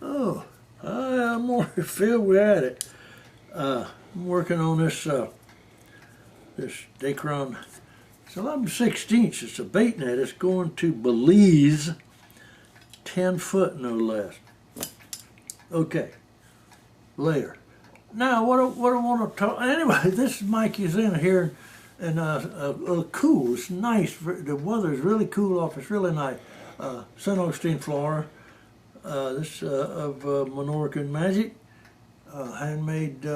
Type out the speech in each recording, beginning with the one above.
Oh, I'm more Phil. We're at it. I'm working on this Dacron. It's 11/16. It's a bait net. It's going to Belize, 10 foot no less. Okay, later. Now, what I want to talk. Anyway, this is Mikey's in here, and cool. It's nice. The weather is really cool off. It's really nice. St. Augustine, Florida. This of Minorca and Magic, handmade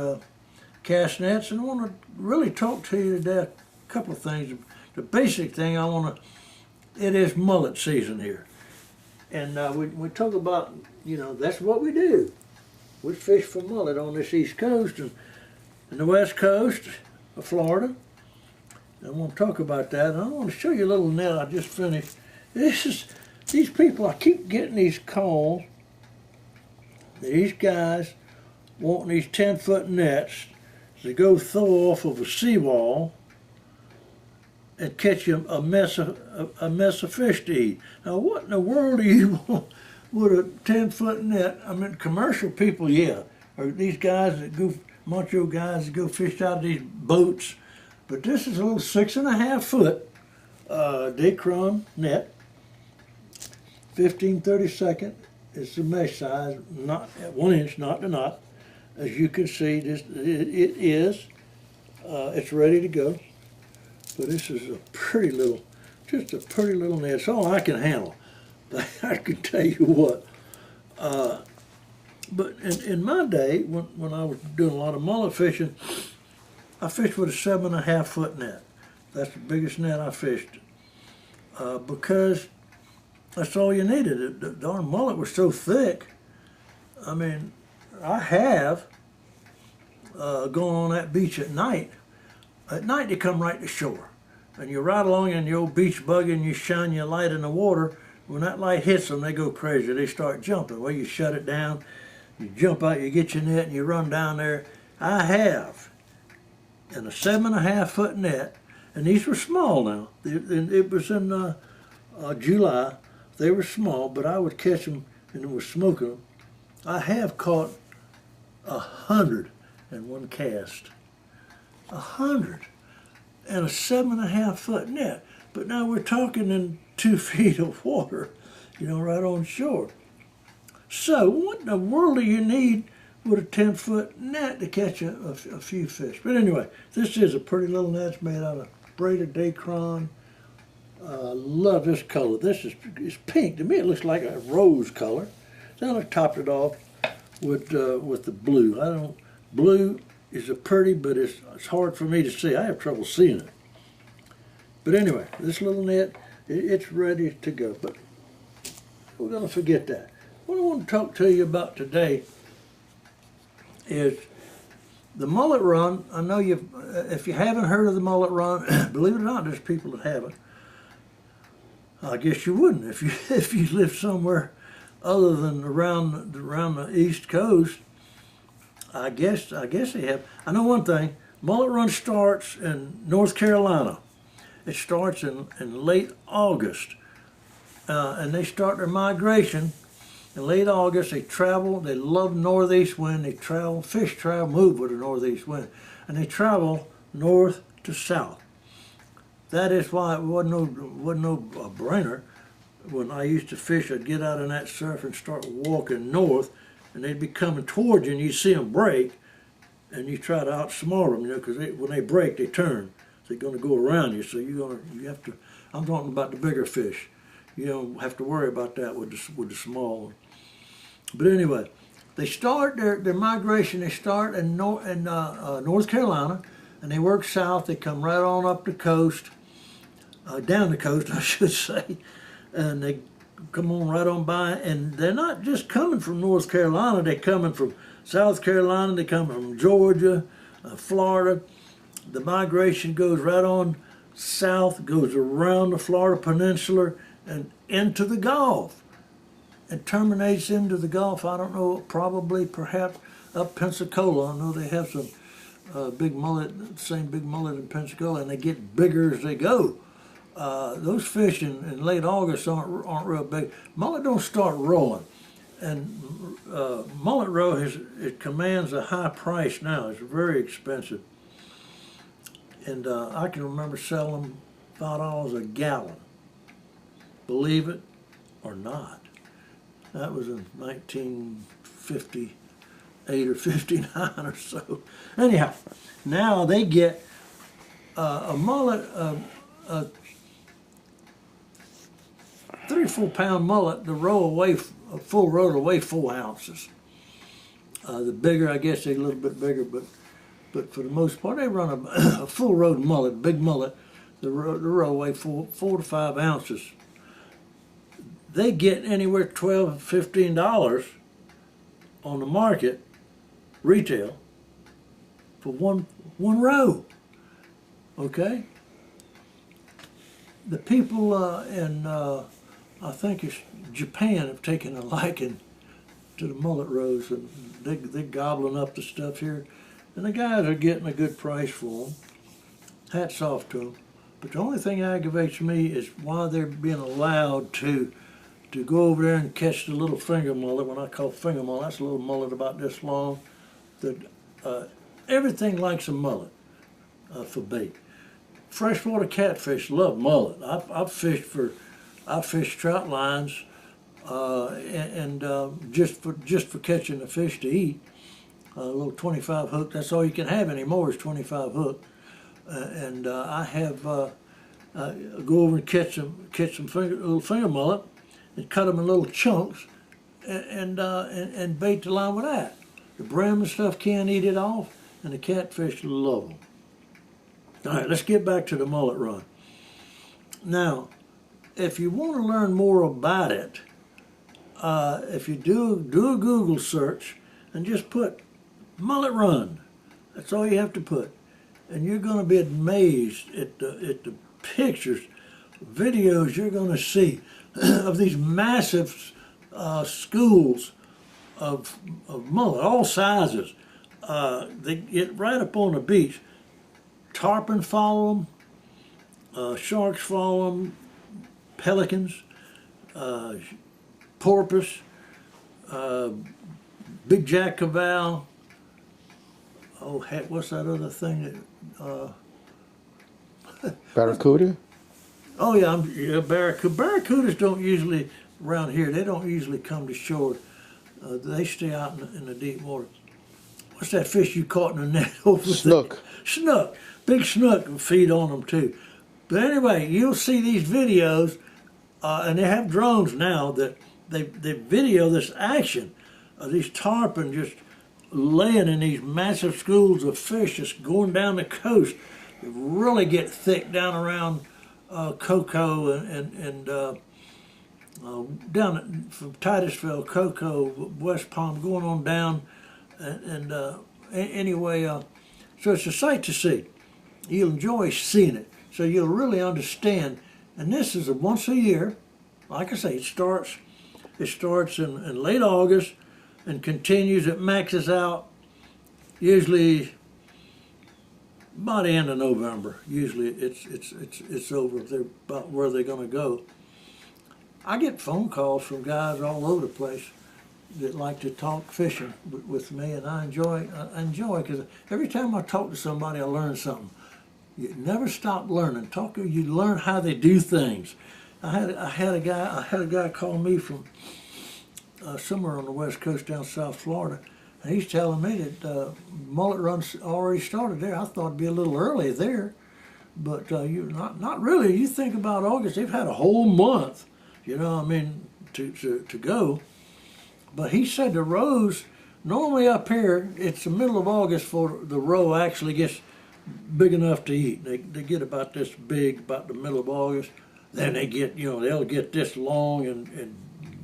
cast nets, and I want to really talk to you today a couple of things. The basic thing it is mullet season here, and we talk about, that's what we do. We fish for mullet on this East Coast and the West Coast of Florida. I want to talk about that, and I want to show you a little net I just finished. These people, I keep getting these calls, these guys wanting these 10-foot nets to go throw off of a seawall and catch a mess of fish to eat. Now, what in the world do you want with a 10-foot net? I mean, commercial people, yeah, or these guys that go, macho guys that go fish out of these boats. But this is a little 6.5 foot Dacron net. 15/32 is the mesh size, not at 1 inch, not to knot. As you can see, it's ready to go. But this is just a pretty little net. It's all I can handle. I can tell you what. But in my day, when I was doing a lot of mullet fishing, I fished with a 7.5 foot net. That's the biggest net I fished. Because that's all you needed. The darn mullet was so thick. I mean, I have gone on that beach at night. At night they come right to shore. And you ride along in your old beach buggy and you shine your light in the water. When that light hits them, they go crazy. They start jumping. Well, you shut it down, you jump out, you get your net, and you run down there. I have in a 7.5 foot net, and these were small now. It was in July. They were small, but I would catch them and was smoking them. I have caught 100 in one cast. 100 in a 7.5 foot net. But now we're talking in 2 feet of water, right on shore. So what in the world do you need with a 10-foot net to catch a few fish? But anyway, this is a pretty little net. It's made out of braided Dacron. Love this color. This is pink. To me, it looks like a rose color. Then I topped it off with the blue. Blue is a pretty, but it's hard for me to see. I have trouble seeing it. But anyway, this little net, it's ready to go. But we're going to forget that. What I want to talk to you about today is the Mullet Run. I know if you haven't heard of the Mullet Run, believe it or not, there's people that haven't. I guess you wouldn't if you live somewhere other than around the East Coast. I guess they have. I know one thing. Mullet Run starts in North Carolina. It starts in late August, and they start their migration in late August. They travel. They love northeast wind. They travel. Fish move with a northeast wind, and they travel north to south. That is why it wasn't no brainer. When I used to fish, I'd get out in that surf and start walking north, and they'd be coming towards you, and you'd see them break, and you try to outsmart them, because when they break, they turn. So they're going to go around you. So you have to. I'm talking about the bigger fish. You don't have to worry about that with the small one. But anyway, they start their migration. They start in North Carolina, and they work south. They come right on up the coast. Down the coast, I should say, and they come on right on by, and they're not just coming from North Carolina, they're coming from South Carolina, they come from Georgia, Florida. The migration goes right on south, goes around the Florida Peninsula and into the Gulf. It terminates into the Gulf, I don't know, perhaps up Pensacola. I know they have some big mullet, same big mullet in Pensacola, and they get bigger as they go. Those fish in late August aren't real big. Mullet don't start rolling And mullet roe it commands a high price now. It's very expensive. And I can remember selling them $5 a gallon. Believe it or not. That was in 1958 or 59 or so. Anyhow, now they get a mullet, a 3 or 4 pound mullet, the roe a full roe will weigh 4 ounces. The bigger, I guess they're a little bit bigger, but for the most part, they run a full roe mullet, big mullet. The roe weigh 4 to 5 ounces. They get anywhere $12, $15 on the market, retail, for one roe. Okay. The people in I think it's Japan have taken a liking to the mullet roes, and they're gobbling up the stuff here, and the guys are getting a good price for them. Hats off to them. But the only thing that aggravates me is why they're being allowed to go over there and catch the little finger mullet. When I call finger mullet, that's a little mullet about this long. Everything likes a mullet for bait. Freshwater catfish love mullet. I've fished trout lines just for catching the fish to eat. A little 25 hook. That's all you can have anymore is 25 hook. I have go over and catch some little finger mullet and cut them in little chunks and bait the line with that. The brim and stuff can't eat it off, and the catfish love them. All right, let's get back to the mullet run. Now, if you want to learn more about it, if you do a Google search and just put mullet run, that's all you have to put, and you're going to be amazed at the pictures, videos you're going to see of these massive schools of mullet, all sizes. They get right up on the beach. Tarpon follow them, sharks follow them, pelicans, porpoise, big jack cavale. Oh heck, what's that other thing that? Barracuda? Oh yeah, barracuda. Barracudas don't usually around here. They don't usually come to shore. They stay out in the deep water. What's that fish you caught in the net over there? Snook. Snook. Big snook will feed on them too. But anyway, you'll see these videos, and they have drones now that they video this action of these tarpon just laying in these massive schools of fish just going down the coast. They really get thick down around Cocoa and down from Titusville, Cocoa, West Palm, going on down, anyway, so it's a sight to see. You'll enjoy seeing it, so you'll really understand. And this is a once a year. Like I say, it starts in late August and continues. It maxes out usually by the end of November. Usually it's over. They're about where they're going to go. I get phone calls from guys all over the place that like to talk fishing with me, and I enjoy because every time I talk to somebody, I learn something. You never stop learning. You learn how they do things. I had a guy call me from somewhere on the West Coast down South Florida, and he's telling me that Mullet Run's already started there. I thought it'd be a little early there, but not really. You think about August; they've had a whole month, to go. But he said the roes, normally up here, it's the middle of August before the roe actually gets big enough to eat. They get about this big, about the middle of August. Then they get, they'll get this long and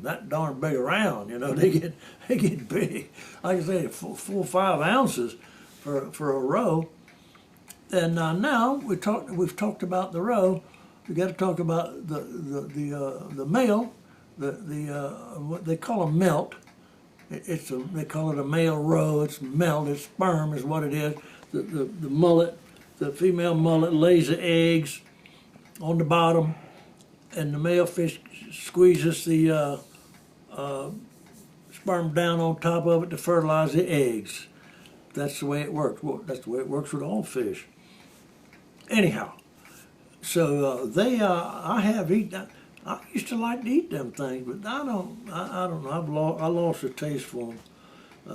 that darn big around. They get big. Like I say, 4 or 5 ounces for a roe. And now we've talked about the roe. We got to talk about the male. What they call a melt. They call it a male roe. It's melt. It's sperm is what it is. The mullet, the female mullet lays the eggs on the bottom, and the male fish squeezes the sperm down on top of it to fertilize the eggs. That's the way it works. Well, that's the way it works with all fish. Anyhow, so I have eaten. I used to like to eat them things, but I don't know. I lost the taste for them.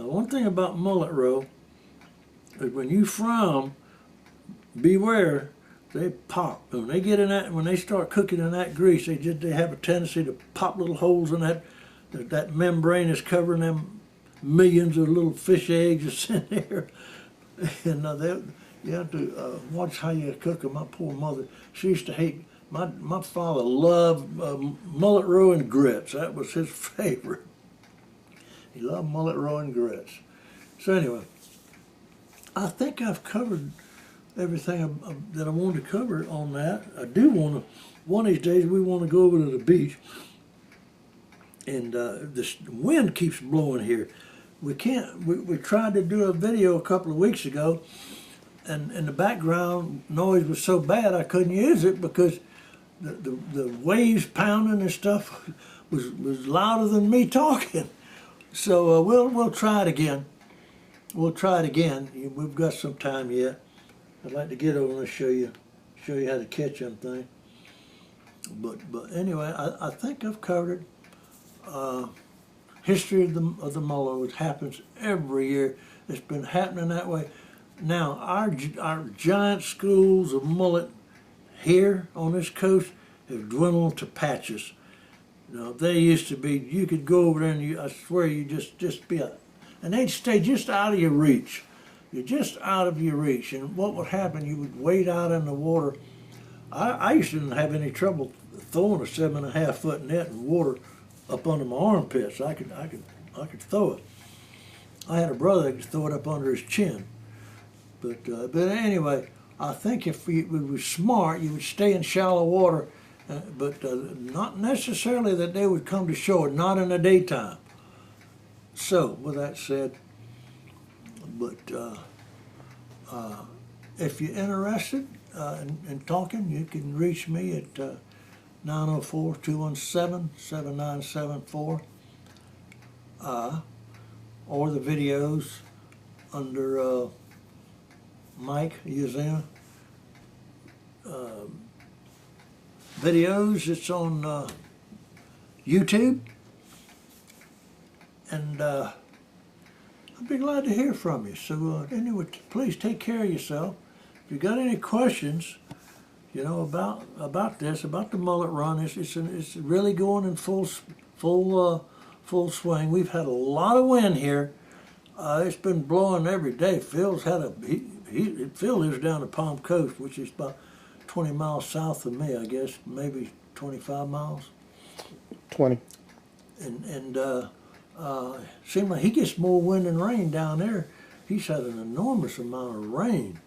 One thing about mullet roe is when you fry them, beware, they pop. When they get in that, when they start cooking in that grease, they have a tendency to pop little holes in that membrane is covering them millions of little fish eggs that's in there. And you have to watch how you cook them. My poor mother, she used to hate. My father loved mullet roe and grits. That was his favorite. He loved mullet roe and grits. So anyway, I think I've covered everything that I wanted to cover on that. I do want to, one of these days we want to go over to the beach, and the wind keeps blowing here. We can't, we tried to do a video a couple of weeks ago, and the background noise was so bad I couldn't use it because the waves pounding and stuff was louder than me talking. So we'll try it again. We'll try it again. We've got some time yet. I'd like to get over and show you how to catch them things. But anyway, I think I've covered it. History of the mullet, which happens every year. It's been happening that way. Now our giant schools of mullet here on this coast have dwindled to patches. You know, they used to be, you could go over there and I swear you just be and they'd stay just out of your reach. You're just out of your reach. And what would happen, you would wade out in the water. I used to not have any trouble throwing a 7.5 foot net in water up under my armpits. I could throw it. I had a brother that could throw it up under his chin. But anyway, I think if we were smart, you would stay in shallow water, but not necessarily that they would come to shore, not in the daytime. So, with that said, but if you're interested in talking, you can reach me at 904-217-7974, or the videos under Mike Yazina. Videos, it's on YouTube, and I'd be glad to hear from you. So anyway, please take care of yourself. If you got any questions, you know, about this, about the Mullet Run, it's really going in full swing. We've had a lot of wind here. It's been blowing every day. Phil's had Phil lives down the Palm Coast, which is about 20 miles south of me, I guess, maybe 25 miles. 20. And seems like he gets more wind and rain down there. He's had an enormous amount of rain.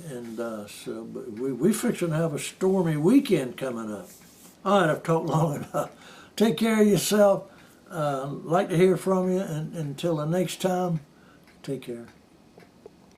And so, but we're fixing to have a stormy weekend coming up. All right, I've talked long enough. Take care of yourself. Like to hear from you, and until the next time, take care.